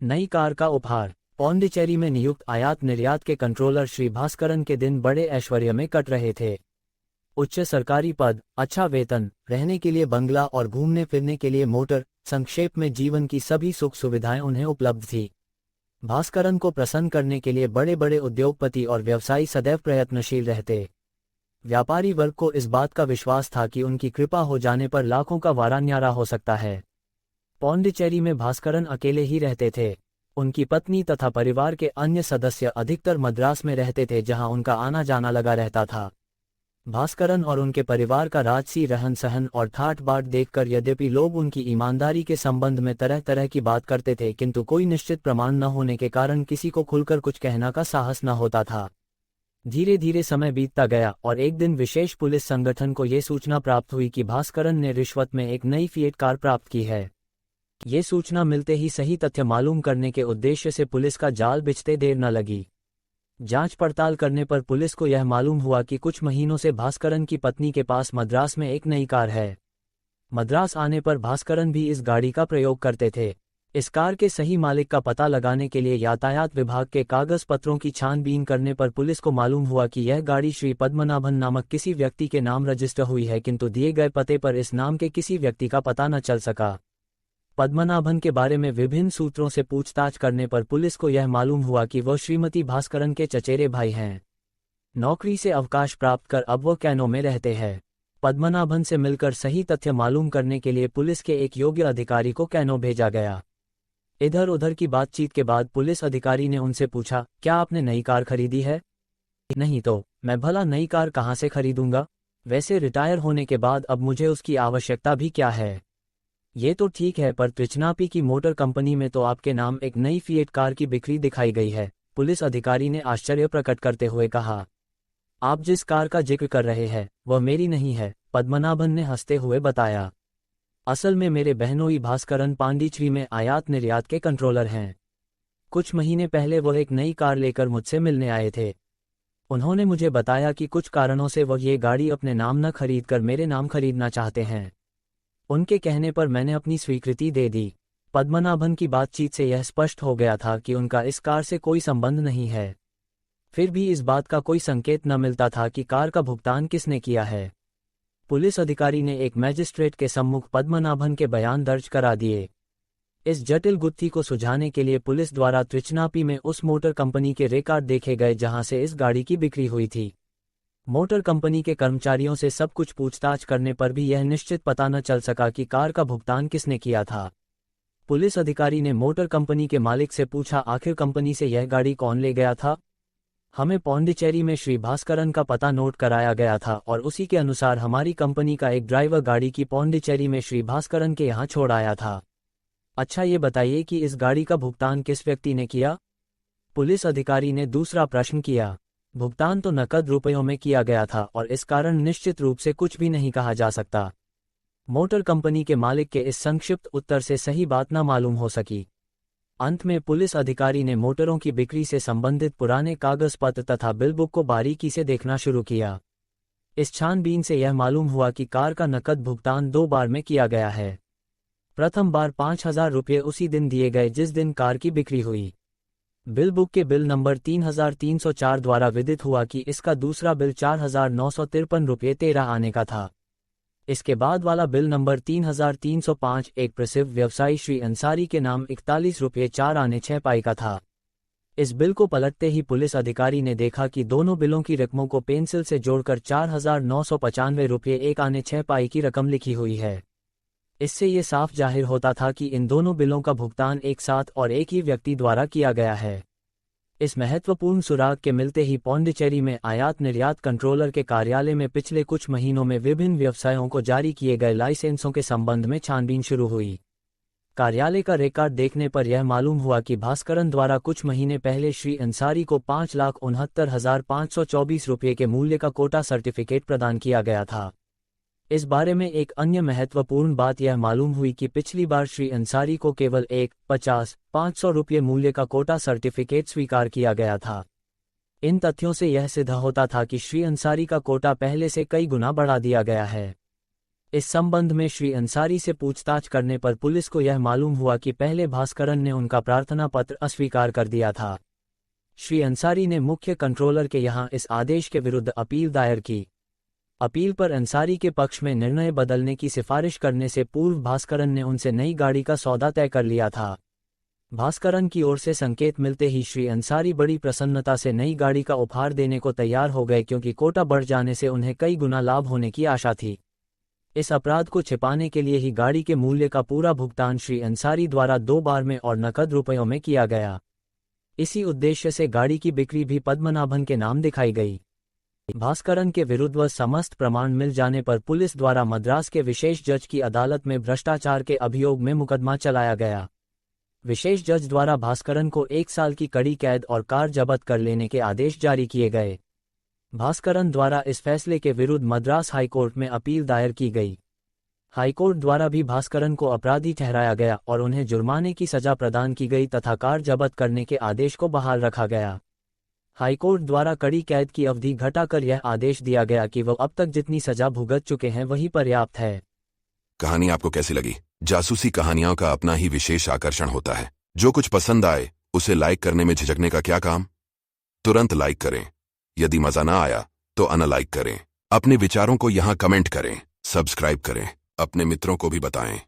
नई कार का उपहार। पौंडीचेरी में नियुक्त आयात निर्यात के कंट्रोलर श्री भास्करन के दिन बड़े ऐश्वर्य में कट रहे थे। उच्च सरकारी पद, अच्छा वेतन, रहने के लिए बंगला और घूमने फिरने के लिए मोटर, संक्षेप में जीवन की सभी सुख सुविधाएं उन्हें उपलब्ध थी। भास्करन को प्रसन्न करने के लिए बड़े बड़े उद्योगपति और व्यवसायी सदैव प्रयत्नशील रहते। व्यापारी वर्ग को इस बात का विश्वास था कि उनकी कृपा हो जाने पर लाखों का वारा न्यारा हो सकता है। पौंडीचेरी में भास्करन अकेले ही रहते थे। उनकी पत्नी तथा परिवार के अन्य सदस्य अधिकतर मद्रास में रहते थे, जहां उनका आना जाना लगा रहता था। भास्करन और उनके परिवार का राजसी रहन सहन और ठाट बाट देखकर यद्यपि लोग उनकी ईमानदारी के संबंध में तरह तरह की बात करते थे, किंतु कोई निश्चित प्रमाण न होने के कारण किसी को खुलकर कुछ कहना का साहस न होता था। धीरे धीरे समय बीतता गया और एक दिन विशेष पुलिस संगठन को ये सूचना प्राप्त हुई कि भास्करन ने रिश्वत में एक नई फिएट कार प्राप्त की है। ये सूचना मिलते ही सही तथ्य मालूम करने के उद्देश्य से पुलिस का जाल बिछते देर न लगी। जांच पड़ताल करने पर पुलिस को यह मालूम हुआ कि कुछ महीनों से भास्करन की पत्नी के पास मद्रास में एक नई कार है। मद्रास आने पर भास्करन भी इस गाड़ी का प्रयोग करते थे। इस कार के सही मालिक का पता लगाने के लिए यातायात विभाग के कागज पत्रों की छानबीन करने पर पुलिस को मालूम हुआ कि यह गाड़ी श्री पद्मनाभन नामक किसी व्यक्ति के नाम रजिस्टर हुई है, किंतु दिए गए पते पर इस नाम के किसी व्यक्ति का पता न चल सका। पद्मनाभन के बारे में विभिन्न सूत्रों से पूछताछ करने पर पुलिस को यह मालूम हुआ कि वह श्रीमती भास्करन के चचेरे भाई हैं। नौकरी से अवकाश प्राप्त कर अब वह कैनो में रहते हैं। पद्मनाभन से मिलकर सही तथ्य मालूम करने के लिए पुलिस के एक योग्य अधिकारी को कैनो भेजा गया। इधर उधर की बातचीत के बाद पुलिस अधिकारी ने उनसे पूछा, क्या आपने नई कार खरीदी है? नहीं तो मैं भला नई कार कहाँ से खरीदूंगा? वैसे रिटायर होने के बाद अब मुझे उसकी आवश्यकता भी क्या है? ये तो ठीक है, पर त्रिचनापी की मोटर कंपनी में तो आपके नाम एक नई फिएट कार की बिक्री दिखाई गई है। पुलिस अधिकारी ने आश्चर्य प्रकट करते हुए कहा। आप जिस कार का जिक्र कर रहे हैं वह मेरी नहीं है, पद्मनाभन ने हंसते हुए बताया। असल में मेरे बहनोई भास्करन पांडिचेरी में आयात निर्यात के कंट्रोलर हैं। कुछ महीने पहले वह एक नई कार लेकर मुझसे मिलने आए थे। उन्होंने मुझे बताया कि कुछ कारणों से वह ये गाड़ी अपने नाम न खरीदकर मेरे नाम खरीदना चाहते हैं। उनके कहने पर मैंने अपनी स्वीकृति दे दी। पद्मनाभन की बातचीत से यह स्पष्ट हो गया था कि उनका इस कार से कोई संबंध नहीं है। फिर भी इस बात का कोई संकेत न मिलता था कि कार का भुगतान किसने किया है। पुलिस अधिकारी ने एक मैजिस्ट्रेट के सम्मुख पद्मनाभन के बयान दर्ज करा दिए। इस जटिल गुत्थी को सुलझाने के लिए पुलिस द्वारा त्रिचनापी में उस मोटर कंपनी के रिकॉर्ड देखे गए जहां से इस गाड़ी की बिक्री हुई थी। मोटर कंपनी के कर्मचारियों से सब कुछ पूछताछ करने पर भी यह निश्चित पता न चल सका कि कार का भुगतान किसने किया था। पुलिस अधिकारी ने मोटर कंपनी के मालिक से पूछा, आखिर कंपनी से यह गाड़ी कौन ले गया था? हमें पौंडीचेरी में श्री भास्करन का पता नोट कराया गया था और उसी के अनुसार हमारी कंपनी का एक ड्राइवर गाड़ी की पौंडीचेरी में श्री भास्करन के यहाँ छोड़ आया था। अच्छा, ये बताइए कि इस गाड़ी का भुगतान किस व्यक्ति ने किया? पुलिस अधिकारी ने दूसरा प्रश्न किया। भुगतान तो नकद रुपयों में किया गया था और इस कारण निश्चित रूप से कुछ भी नहीं कहा जा सकता। मोटर कंपनी के मालिक के इस संक्षिप्त उत्तर से सही बात न मालूम हो सकी। अंत में पुलिस अधिकारी ने मोटरों की बिक्री से संबंधित पुराने कागज पत्र तथा बिल बुक को बारीकी से देखना शुरू किया। इस छानबीन से यह मालूम हुआ कि कार का नकद भुगतान 2 बार में किया गया है। प्रथम बार 5,000 रुपये उसी दिन दिए गए जिस दिन कार की बिक्री हुई। बिल बुक के बिल नंबर 3304 द्वारा विदित हुआ कि इसका दूसरा बिल 4,953 रुपये 13 आने का था। इसके बाद वाला बिल नंबर 3,305 एक प्रसिद्ध व्यवसायी श्री अंसारी के नाम 41 रुपये 4 आने 6 पाई का था। इस बिल को पलटते ही पुलिस अधिकारी ने देखा कि दोनों बिलों की रकमों को पेंसिल से जोड़कर 4,995 रुपये 1 आने 6 पाई की रकम लिखी हुई है। इससे ये साफ जाहिर होता था कि इन दोनों बिलों का भुगतान एक साथ और एक ही व्यक्ति द्वारा किया गया है। इस महत्वपूर्ण सुराग के मिलते ही पौंडीचेरी में आयात निर्यात कंट्रोलर के कार्यालय में पिछले कुछ महीनों में विभिन्न व्यवसायों को जारी किए गए लाइसेंसों के संबंध में छानबीन शुरू हुई। कार्यालय का रिकॉर्ड देखने पर यह मालूम हुआ कि भास्करन द्वारा कुछ महीने पहले श्री अंसारी को 5,69,524 रुपये के मूल्य का कोटा सर्टिफिकेट प्रदान किया गया था। इस बारे में एक अन्य महत्वपूर्ण बात यह मालूम हुई कि पिछली बार श्री अंसारी को केवल 500 रुपये मूल्य का कोटा सर्टिफिकेट स्वीकार किया गया था। इन तथ्यों से यह सिद्ध होता था कि श्री अंसारी का कोटा पहले से कई गुना बढ़ा दिया गया है। इस संबंध में श्री अंसारी से पूछताछ करने पर पुलिस को यह मालूम हुआ कि पहले भास्करन ने उनका प्रार्थना पत्र अस्वीकार कर दिया था। श्री अंसारी ने मुख्य कंट्रोलर के यहां इस आदेश के विरुद्ध अपील दायर की। अपील पर अंसारी के पक्ष में निर्णय बदलने की सिफारिश करने से पूर्व भास्करन ने उनसे नई गाड़ी का सौदा तय कर लिया था। भास्करन की ओर से संकेत मिलते ही श्री अंसारी बड़ी प्रसन्नता से नई गाड़ी का उपहार देने को तैयार हो गए, क्योंकि कोटा बढ़ जाने से उन्हें कई गुना लाभ होने की आशा थी। इस अपराध को छिपाने के लिए ही गाड़ी के मूल्य का पूरा भुगतान श्री अंसारी द्वारा 2 बार में और नकद रुपयों में किया गया। इसी उद्देश्य से गाड़ी की बिक्री भी पद्मनाभन के नाम दिखाई गई। भास्करन के विरुद्ध समस्त प्रमाण मिल जाने पर पुलिस द्वारा मद्रास के विशेष जज की अदालत में भ्रष्टाचार के अभियोग में मुकदमा चलाया गया। विशेष जज द्वारा भास्करन को 1 साल की कड़ी कैद और कार जब्त कर लेने के आदेश जारी किए गए। भास्करन द्वारा इस फैसले के विरुद्ध मद्रास हाईकोर्ट में अपील दायर की गई। हाईकोर्ट द्वारा भी भास्करन को अपराधी ठहराया गया और उन्हें जुर्माने की सजा प्रदान की गई तथा कार जब्त करने के आदेश को बहाल रखा गया। हाईकोर्ट द्वारा कड़ी कैद की अवधि घटाकर यह आदेश दिया गया कि वह अब तक जितनी सजा भुगत चुके हैं वही पर्याप्त है। कहानी आपको कैसी लगी? जासूसी कहानियों का अपना ही विशेष आकर्षण होता है। जो कुछ पसंद आए उसे लाइक करने में झिझकने का क्या काम? तुरंत लाइक करें। यदि मजा ना आया तो अनलाइक करें। अपने विचारों को यहाँ कमेंट करें, सब्सक्राइब करें, अपने मित्रों को भी बताएं।